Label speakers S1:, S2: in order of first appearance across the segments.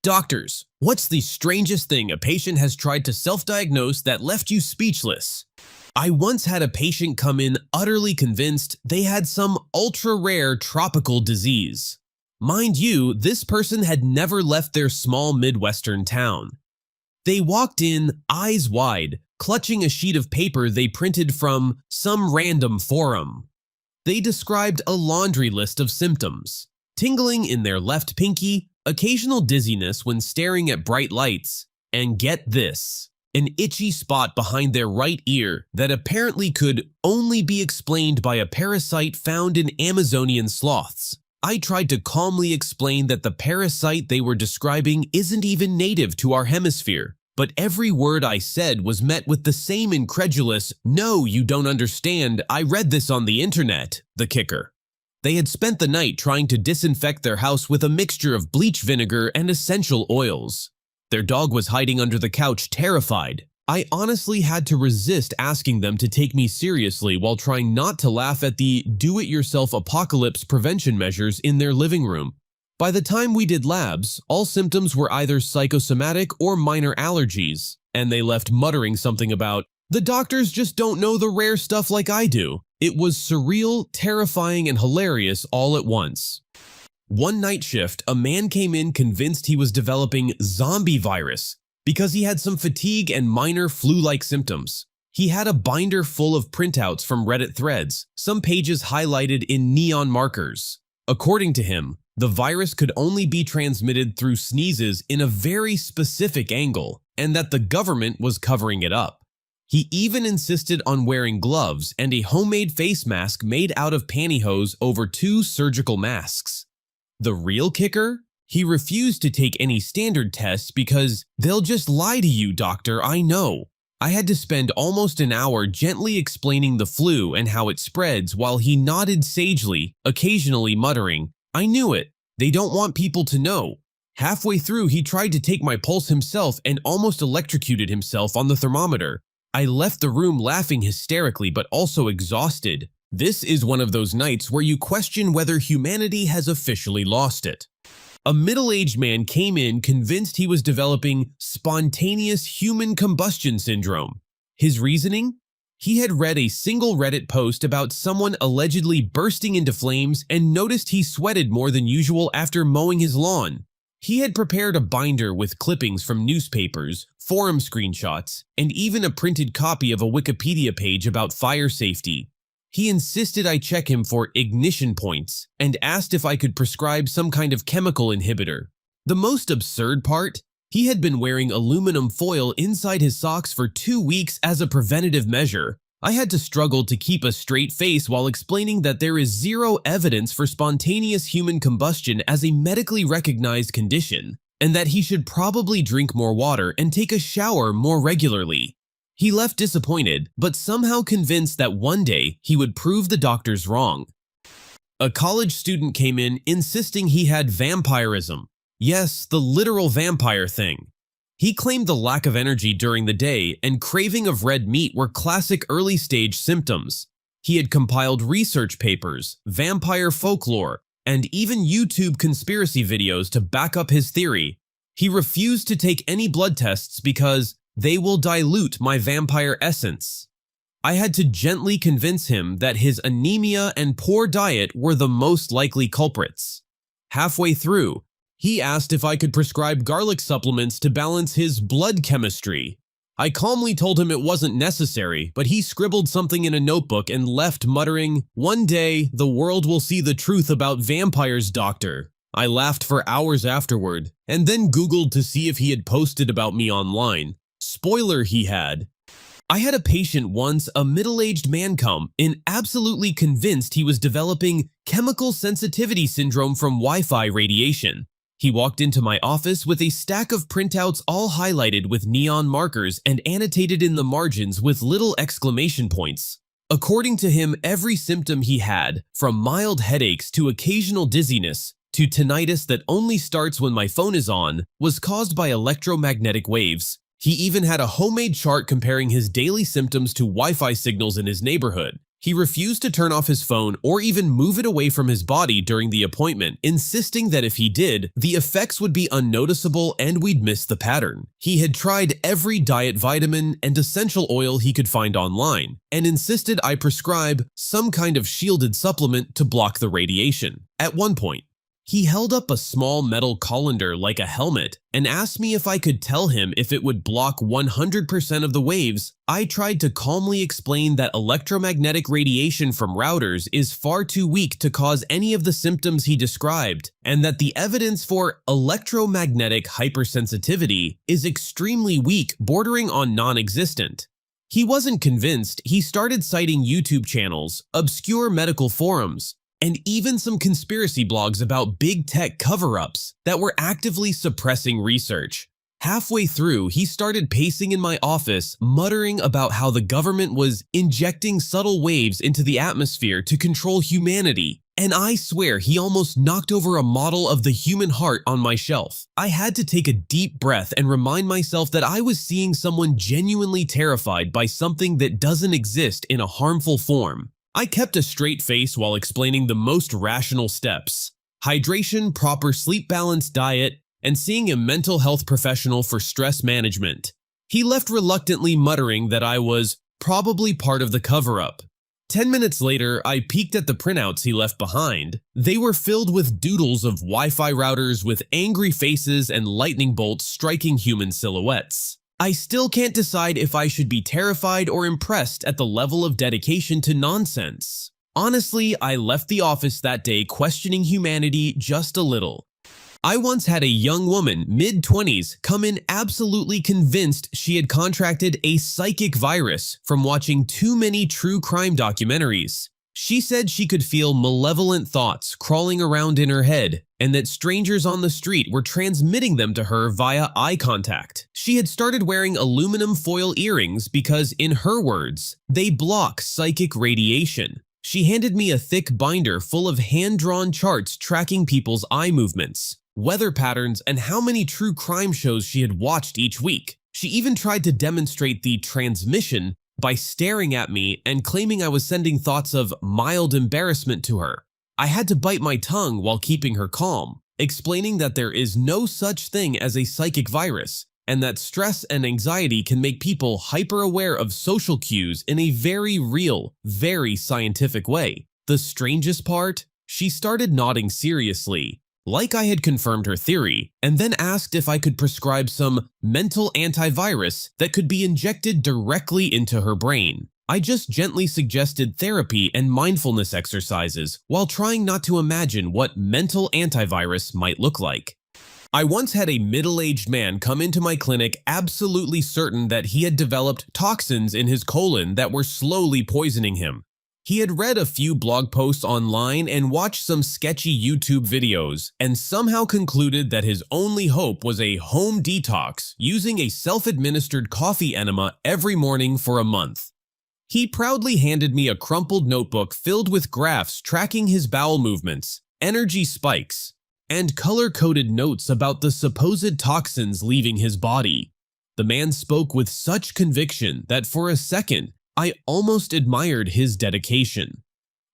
S1: Doctors, what's the strangest thing a patient has tried to self-diagnose that left you speechless? I once had a patient come in utterly convinced they had some ultra-rare tropical disease. Mind you, this person had never left their small Midwestern town. They walked in, eyes wide, clutching a sheet of paper they printed from some random forum. They described a laundry list of symptoms: tingling in their left pinky, occasional dizziness when staring at bright lights, and get this, an itchy spot behind their right ear that apparently could only be explained by a parasite found in Amazonian sloths. I tried to calmly explain that the parasite they were describing isn't even native to our hemisphere, but every word I said was met with the same incredulous, "No, you don't understand, I read this on the internet," the kicker. They had spent the night trying to disinfect their house with a mixture of bleach vinegar and essential oils. Their dog was hiding under the couch, terrified. I honestly had to resist asking them to take me seriously while trying not to laugh at the do-it-yourself apocalypse prevention measures in their living room. By the time we did labs, all symptoms were either psychosomatic or minor allergies, and they left muttering something about, "The doctors just don't know the rare stuff like I do." It was surreal, terrifying, and hilarious all at once. One night shift, a man came in convinced he was developing zombie virus because he had some fatigue and minor flu-like symptoms. He had a binder full of printouts from Reddit threads, some pages highlighted in neon markers. According to him, the virus could only be transmitted through sneezes in a very specific angle, and that the government was covering it up. He even insisted on wearing gloves and a homemade face mask made out of pantyhose over 2 surgical masks. The real kicker? He refused to take any standard tests because "They'll just lie to you, doctor, I know." I had to spend almost an hour gently explaining the flu and how it spreads while he nodded sagely, occasionally muttering, "I knew it. They don't want people to know." Halfway through, he tried to take my pulse himself and almost electrocuted himself on the thermometer. I left the room laughing hysterically but also exhausted. This is one of those nights where you question whether humanity has officially lost it. A middle-aged man came in convinced he was developing spontaneous human combustion syndrome. His reasoning? He had read a single Reddit post about someone allegedly bursting into flames and noticed he sweated more than usual after mowing his lawn. He had prepared a binder with clippings from newspapers, forum screenshots, and even a printed copy of a Wikipedia page about fire safety. He insisted I check him for ignition points and asked if I could prescribe some kind of chemical inhibitor. The most absurd part? He had been wearing aluminum foil inside his socks for 2 weeks as a preventative measure. I had to struggle to keep a straight face while explaining that there is zero evidence for spontaneous human combustion as a medically recognized condition, and that he should probably drink more water and take a shower more regularly. He left disappointed, but somehow convinced that one day he would prove the doctors wrong. A college student came in insisting he had vampirism. Yes, the literal vampire thing. He claimed the lack of energy during the day and craving of red meat were classic early-stage symptoms. He had compiled research papers, vampire folklore, and even YouTube conspiracy videos to back up his theory. He refused to take any blood tests because "they will dilute my vampire essence." I had to gently convince him that his anemia and poor diet were the most likely culprits. Halfway through, he asked if I could prescribe garlic supplements to balance his blood chemistry. I calmly told him it wasn't necessary, but he scribbled something in a notebook and left muttering, "One day, the world will see the truth about vampires, doctor." I laughed for hours afterward, and then Googled to see if he had posted about me online. Spoiler, he had. I had a patient once, a middle-aged man come in absolutely convinced he was developing chemical sensitivity syndrome from Wi-Fi radiation. He walked into my office with a stack of printouts all highlighted with neon markers and annotated in the margins with little exclamation points. According to him, every symptom he had, from mild headaches to occasional dizziness to tinnitus that only starts when my phone is on, was caused by electromagnetic waves. He even had a homemade chart comparing his daily symptoms to Wi-Fi signals in his neighborhood. He refused to turn off his phone or even move it away from his body during the appointment, insisting that if he did, the effects would be unnoticeable and we'd miss the pattern. He had tried every diet vitamin and essential oil he could find online, and insisted I prescribe some kind of shielded supplement to block the radiation. At one point, he held up a small metal colander like a helmet and asked me if I could tell him if it would block 100% of the waves. I tried to calmly explain that electromagnetic radiation from routers is far too weak to cause any of the symptoms he described, and that the evidence for electromagnetic hypersensitivity is extremely weak, bordering on non-existent. He wasn't convinced. He started citing YouTube channels, obscure medical forums, and even some conspiracy blogs about big tech cover-ups that were actively suppressing research. Halfway through, he started pacing in my office, muttering about how the government was injecting subtle waves into the atmosphere to control humanity. And I swear he almost knocked over a model of the human heart on my shelf. I had to take a deep breath and remind myself that I was seeing someone genuinely terrified by something that doesn't exist in a harmful form. I kept a straight face while explaining the most rational steps: hydration, proper sleep-balanced diet, and seeing a mental health professional for stress management. He left reluctantly, muttering that I was probably part of the cover-up. 10 minutes later, I peeked at the printouts he left behind. They were filled with doodles of Wi-Fi routers with angry faces and lightning bolts striking human silhouettes. I still can't decide if I should be terrified or impressed at the level of dedication to nonsense. Honestly, I left the office that day questioning humanity just a little. I once had a young woman, mid-20s, come in absolutely convinced she had contracted a psychic virus from watching too many true crime documentaries. She said she could feel malevolent thoughts crawling around in her head, and that strangers on the street were transmitting them to her via eye contact. She had started wearing aluminum foil earrings because, in her words, they block psychic radiation. She handed me a thick binder full of hand-drawn charts tracking people's eye movements, weather patterns, and how many true crime shows she had watched each week. She even tried to demonstrate the transmission by staring at me and claiming I was sending thoughts of mild embarrassment to her. I had to bite my tongue while keeping her calm, explaining that there is no such thing as a psychic virus, and that stress and anxiety can make people hyper-aware of social cues in a very real, very scientific way. The strangest part? She started nodding seriously, like I had confirmed her theory, and then asked if I could prescribe some mental antivirus that could be injected directly into her brain. I just gently suggested therapy and mindfulness exercises while trying not to imagine what mental antivirus might look like. I once had a middle-aged man come into my clinic absolutely certain that he had developed toxins in his colon that were slowly poisoning him. He had read a few blog posts online and watched some sketchy YouTube videos, and somehow concluded that his only hope was a home detox using a self-administered coffee enema every morning for a month. He proudly handed me a crumpled notebook filled with graphs tracking his bowel movements, energy spikes, and color-coded notes about the supposed toxins leaving his body. The man spoke with such conviction that for a second, I almost admired his dedication.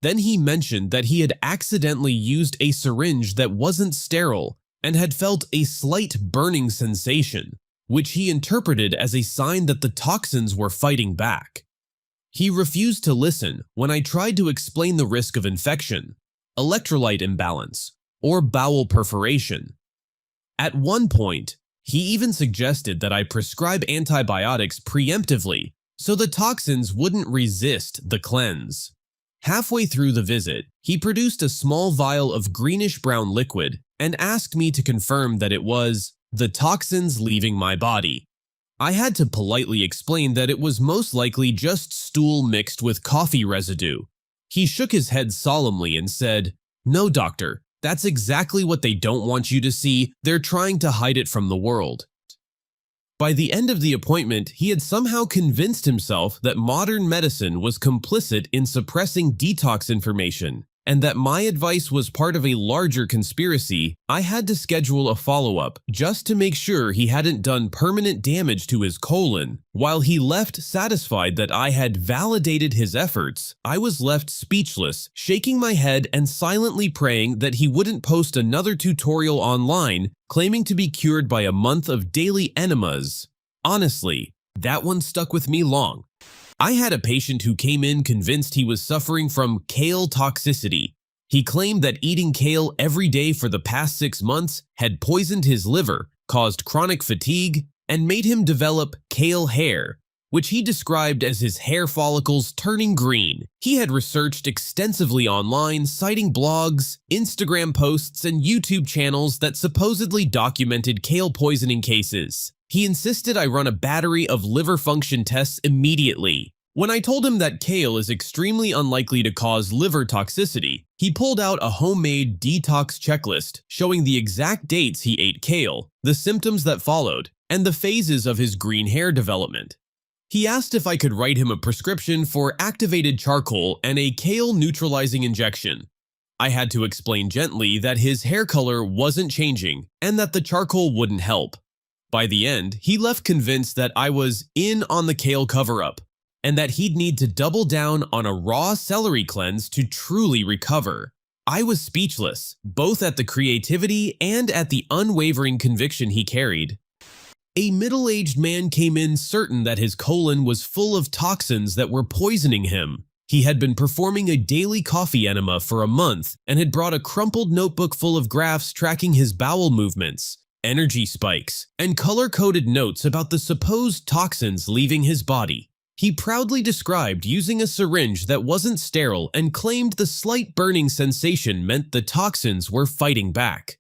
S1: Then he mentioned that he had accidentally used a syringe that wasn't sterile and had felt a slight burning sensation, which he interpreted as a sign that the toxins were fighting back. He refused to listen when I tried to explain the risk of infection, electrolyte imbalance, or bowel perforation. At one point, he even suggested that I prescribe antibiotics preemptively so the toxins wouldn't resist the cleanse. Halfway through the visit, he produced a small vial of greenish-brown liquid and asked me to confirm that it was the toxins leaving my body. I had to politely explain that it was most likely just stool mixed with coffee residue. He shook his head solemnly and said, "No, doctor, that's exactly what they don't want you to see. They're trying to hide it from the world." By the end of the appointment, he had somehow convinced himself that modern medicine was complicit in suppressing detox information, and that my advice was part of a larger conspiracy, I had to schedule a follow-up just to make sure he hadn't done permanent damage to his colon. While he left satisfied that I had validated his efforts, I was left speechless, shaking my head and silently praying that he wouldn't post another tutorial online claiming to be cured by a month of daily enemas. Honestly, that one stuck with me long. I had a patient who came in convinced he was suffering from kale toxicity. He claimed that eating kale every day for the past 6 months had poisoned his liver, caused chronic fatigue, and made him develop kale hair, which he described as his hair follicles turning green. He had researched extensively online, citing blogs, Instagram posts, and YouTube channels that supposedly documented kale poisoning cases. He insisted I run a battery of liver function tests immediately. When I told him that kale is extremely unlikely to cause liver toxicity, he pulled out a homemade detox checklist showing the exact dates he ate kale, the symptoms that followed, and the phases of his green hair development. He asked if I could write him a prescription for activated charcoal and a kale neutralizing injection. I had to explain gently that his hair color wasn't changing and that the charcoal wouldn't help. By the end, he left convinced that I was in on the kale cover-up, and that he'd need to double down on a raw celery cleanse to truly recover. I was speechless, both at the creativity and at the unwavering conviction he carried. A middle-aged man came in certain that his colon was full of toxins that were poisoning him. He had been performing a daily coffee enema for a month and had brought a crumpled notebook full of graphs tracking his bowel movements, energy spikes, and color-coded notes about the supposed toxins leaving his body. He proudly described using a syringe that wasn't sterile and claimed the slight burning sensation meant the toxins were fighting back.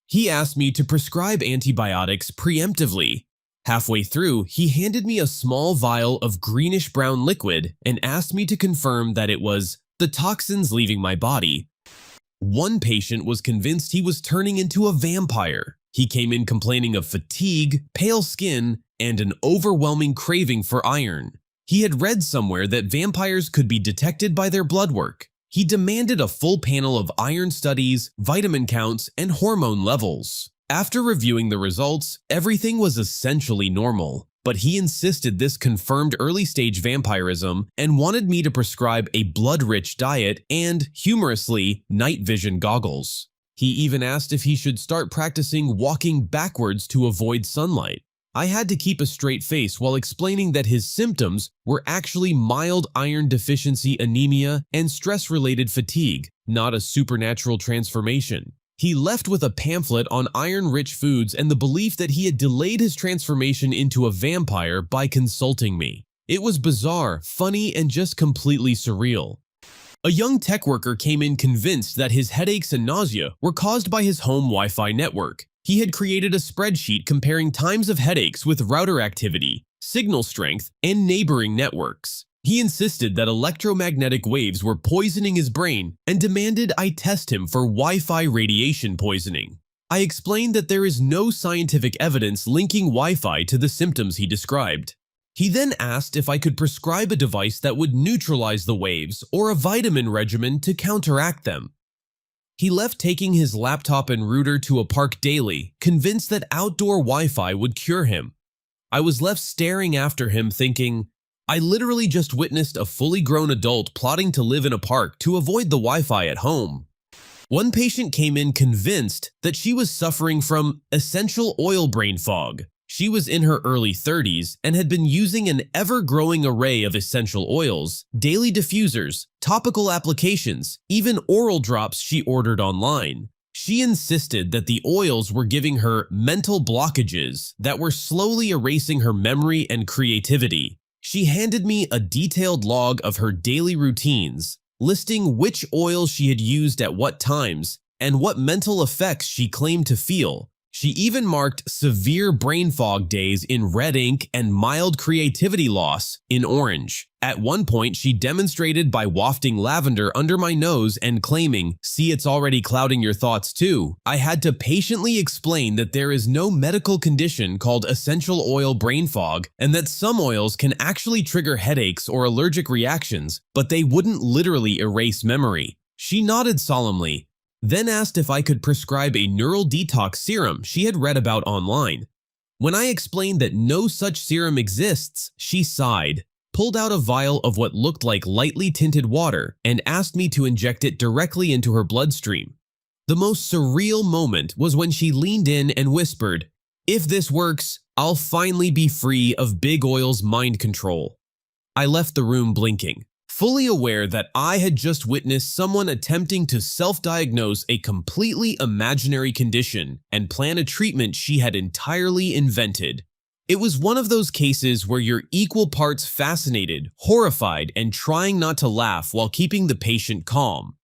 S1: He asked me to prescribe antibiotics preemptively. Halfway through, he handed me a small vial of greenish-brown liquid and asked me to confirm that it was the toxins leaving my body. One patient was convinced he was turning into a vampire. He came in complaining of fatigue, pale skin, and an overwhelming craving for iron. He had read somewhere that vampires could be detected by their blood work. He demanded a full panel of iron studies, vitamin counts, and hormone levels. After reviewing the results, everything was essentially normal, but he insisted this confirmed early-stage vampirism and wanted me to prescribe a blood-rich diet and, humorously, night vision goggles. He even asked if he should start practicing walking backwards to avoid sunlight. I had to keep a straight face while explaining that his symptoms were actually mild iron deficiency anemia and stress-related fatigue, not a supernatural transformation. He left with a pamphlet on iron-rich foods and the belief that he had delayed his transformation into a vampire by consulting me. It was bizarre, funny, and just completely surreal. A young tech worker came in convinced that his headaches and nausea were caused by his home Wi-Fi network. He had created a spreadsheet comparing times of headaches with router activity, signal strength, and neighboring networks. He insisted that electromagnetic waves were poisoning his brain and demanded I test him for Wi-Fi radiation poisoning. I explained that there is no scientific evidence linking Wi-Fi to the symptoms he described. He then asked if I could prescribe a device that would neutralize the waves or a vitamin regimen to counteract them. He left taking his laptop and router to a park daily, convinced that outdoor Wi-Fi would cure him. I was left staring after him thinking, I literally just witnessed a fully grown adult plotting to live in a park to avoid the Wi-Fi at home. One patient came in convinced that she was suffering from essential oil brain fog. She was in her early 30s and had been using an ever-growing array of essential oils, daily diffusers, topical applications, even oral drops she ordered online. She insisted that the oils were giving her mental blockages that were slowly erasing her memory and creativity. She handed me a detailed log of her daily routines, listing which oils she had used at what times and what mental effects she claimed to feel. She even marked severe brain fog days in red ink and mild creativity loss in orange. At one point, she demonstrated by wafting lavender under my nose and claiming, "See, it's already clouding your thoughts too." I had to patiently explain that there is no medical condition called essential oil brain fog and that some oils can actually trigger headaches or allergic reactions, but they wouldn't literally erase memory. She nodded solemnly, then asked if I could prescribe a neural detox serum she had read about online. When I explained that no such serum exists, she sighed, pulled out a vial of what looked like lightly tinted water, and asked me to inject it directly into her bloodstream. The most surreal moment was when she leaned in and whispered, "If this works, I'll finally be free of Big Oil's mind control." I left the room blinking, fully aware that I had just witnessed someone attempting to self-diagnose a completely imaginary condition and plan a treatment she had entirely invented. It was one of those cases where you're equal parts fascinated, horrified, and trying not to laugh while keeping the patient calm.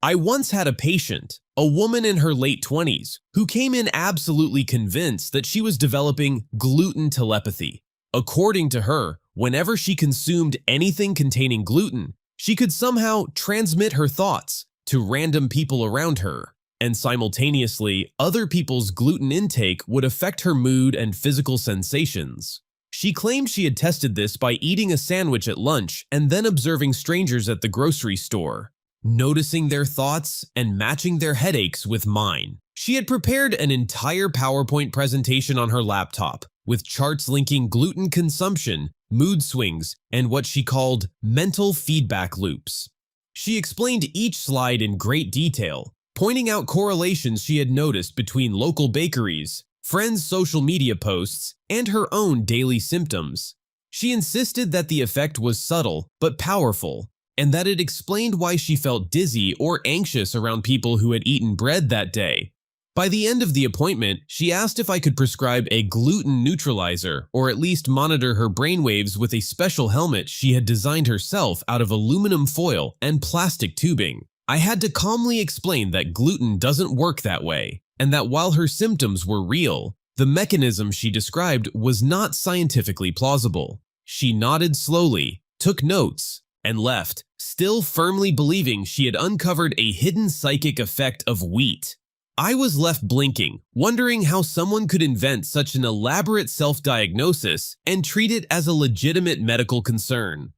S1: I once had a patient, a woman in her late 20s, who came in absolutely convinced that she was developing gluten telepathy. According to her, whenever she consumed anything containing gluten, she could somehow transmit her thoughts to random people around her, and simultaneously, other people's gluten intake would affect her mood and physical sensations. She claimed she had tested this by eating a sandwich at lunch and then observing strangers at the grocery store, noticing their thoughts and matching their headaches with mine. She had prepared an entire PowerPoint presentation on her laptop, with charts linking gluten consumption, mood swings, and what she called mental feedback loops. She explained each slide in great detail, pointing out correlations she had noticed between local bakeries, friends' social media posts, and her own daily symptoms. She insisted that the effect was subtle but powerful, and that it explained why she felt dizzy or anxious around people who had eaten bread that day. By the end of the appointment, she asked if I could prescribe a gluten neutralizer or at least monitor her brainwaves with a special helmet she had designed herself out of aluminum foil and plastic tubing. I had to calmly explain that gluten doesn't work that way, and that while her symptoms were real, the mechanism she described was not scientifically plausible. She nodded slowly, took notes, and left, still firmly believing she had uncovered a hidden psychic effect of wheat. I was left blinking, wondering how someone could invent such an elaborate self-diagnosis and treat it as a legitimate medical concern.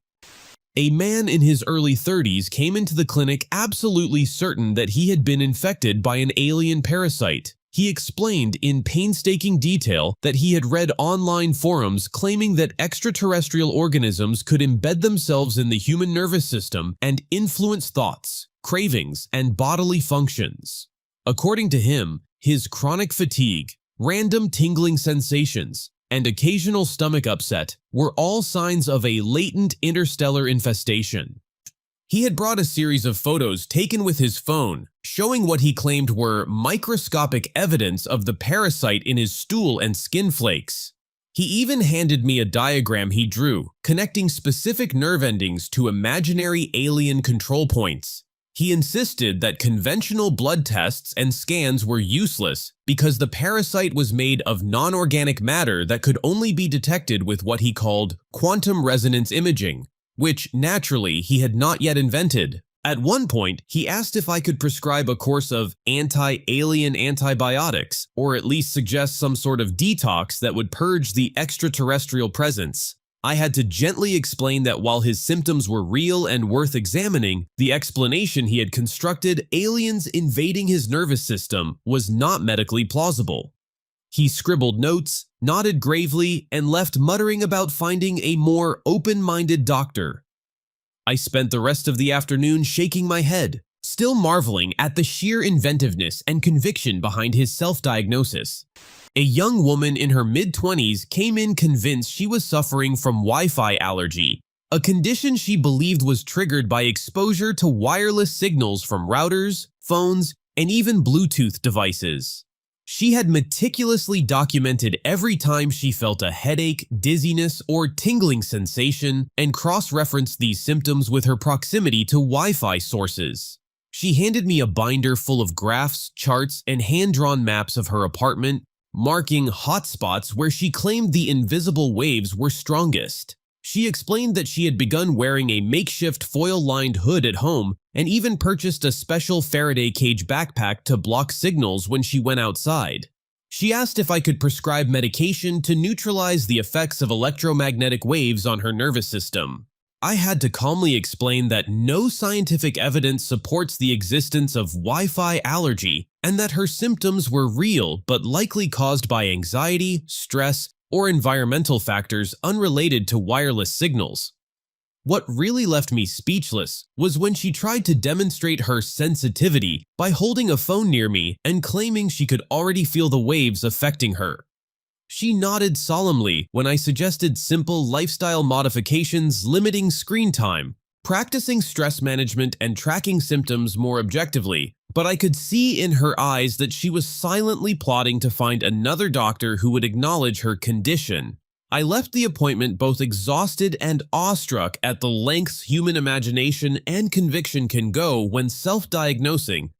S1: A man in his early 30s came into the clinic absolutely certain that he had been infected by an alien parasite. He explained in painstaking detail that he had read online forums claiming that extraterrestrial organisms could embed themselves in the human nervous system and influence thoughts, cravings, and bodily functions. According to him, his chronic fatigue, random tingling sensations, and occasional stomach upset were all signs of a latent interstellar infestation. He had brought a series of photos taken with his phone, showing what he claimed were microscopic evidence of the parasite in his stool and skin flakes. He even handed me a diagram he drew, connecting specific nerve endings to imaginary alien control points. He insisted that conventional blood tests and scans were useless because the parasite was made of non-organic matter that could only be detected with what he called quantum resonance imaging, which naturally he had not yet invented. At one point, he asked if I could prescribe a course of anti-alien antibiotics, or at least suggest some sort of detox that would purge the extraterrestrial presence. I had to gently explain that while his symptoms were real and worth examining, the explanation he had constructed, aliens invading his nervous system, was not medically plausible. He scribbled notes, nodded gravely, and left muttering about finding a more open-minded doctor. I spent the rest of the afternoon shaking my head, still marveling at the sheer inventiveness and conviction behind his self-diagnosis. A young woman in her mid-20s came in convinced she was suffering from Wi-Fi allergy, a condition she believed was triggered by exposure to wireless signals from routers, phones, and even Bluetooth devices. She had meticulously documented every time she felt a headache, dizziness, or tingling sensation and cross-referenced these symptoms with her proximity to Wi-Fi sources. She handed me a binder full of graphs, charts, and hand-drawn maps of her apartment, marking hotspots where she claimed the invisible waves were strongest. She explained that she had begun wearing a makeshift foil-lined hood at home and even purchased a special Faraday cage backpack to block signals when she went outside. She asked if I could prescribe medication to neutralize the effects of electromagnetic waves on her nervous system. I had to calmly explain that no scientific evidence supports the existence of Wi-Fi allergy and that her symptoms were real but likely caused by anxiety, stress, or environmental factors unrelated to wireless signals. What really left me speechless was when she tried to demonstrate her sensitivity by holding a phone near me and claiming she could already feel the waves affecting her. She nodded solemnly when I suggested simple lifestyle modifications limiting screen time, practicing stress management, and tracking symptoms more objectively, but I could see in her eyes that she was silently plotting to find another doctor who would acknowledge her condition. I left the appointment both exhausted and awestruck at the lengths human imagination and conviction can go when self-diagnosing